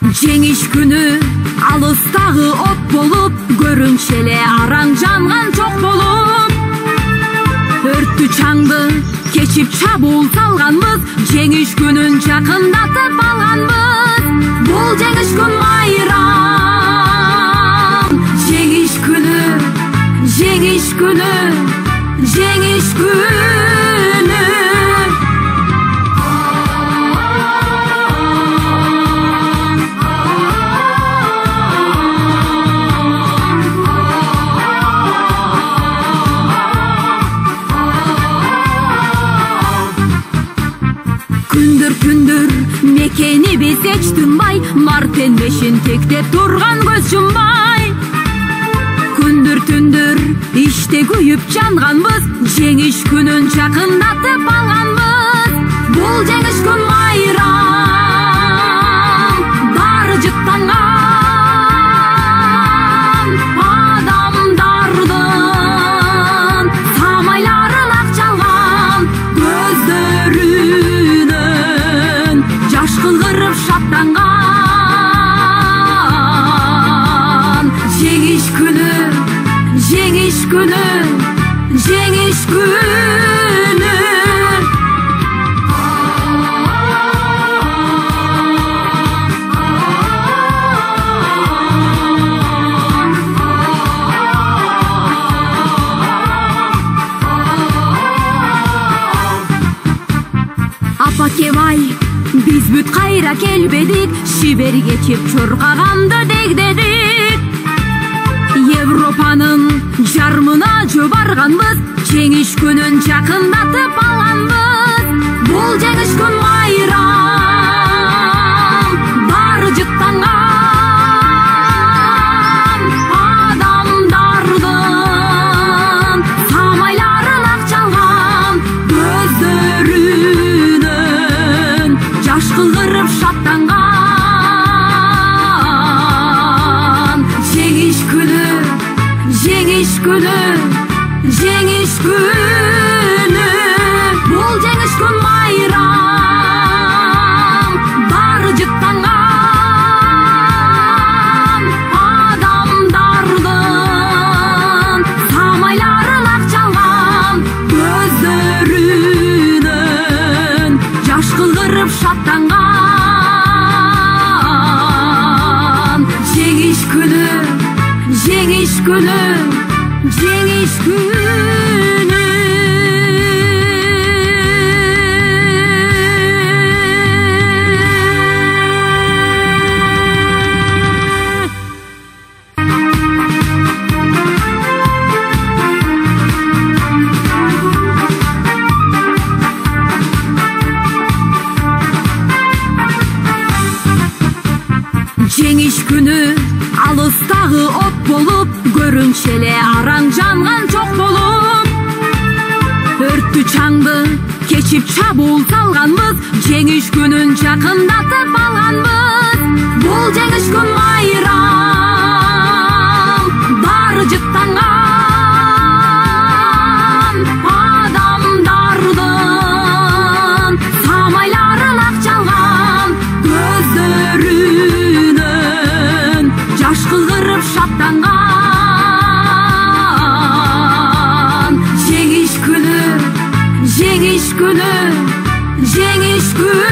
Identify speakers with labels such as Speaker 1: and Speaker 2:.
Speaker 1: Жеңиш күнү алыстагы от болуп, көрүнчү эле араң жанган чок болуп. Өрттү чаңды кечип чабуул салганбыз, жеңиш күнүн жакындатып алганбыз. Бул жеңиш күн майрам, жеңиш күнү, жеңиш күнү, жеңиш күнү. Күндүр мекени биз эч тынбай, мартенбешин тектеп турган көз жумбай. Күндүр иште күйүп жанганбыз, жеңиш күнүн жакындатып алганбыз. Бул жеңиш күн майрам, баары жыттанган адамдардын самайларын ак чалган көздөрүнөн жаш кылгырып шаттанган. Жеңиш күнү, жеңиш күнү, жеңиш күнү. Апа кебай, биз бүт кайра келбедик, шибер кечип чуркаганды дегдедик. Европанын жармына жөө барганбыз, жеңиш күнүн жакындатып алганбыз. Бул жеңиш күн майрам, баары жыттанган адамдардын самайларын ак чалган көздөрүнөн жаш кылдырып шаттанган. Жеңиш күнү, жеңиш күнү, жеңиш күнү. Бул жеңиш күн майрам, баары жыттанган адамдардын самайларын ак чалган көздөрүнөн жаш кылдырып шаттанган. Жеңиш күнү, жеңиш күнү, жеңиш күнү. Жеңиш күнү алыстагы от болуп, көрүнчү эле араң жанган чок болуп. Өрттү чаңды кечип чабуул салганбыз, жеңиш күнүн жакындатып алганбыз. Бул жеңиш күн майрам, баары жыттанган адамдардын самайларын ак чалган көздөрүнөн жаш кылдырып шаттанган. Жеңиш күнү, жеңиш күнү, жеңиш күнү.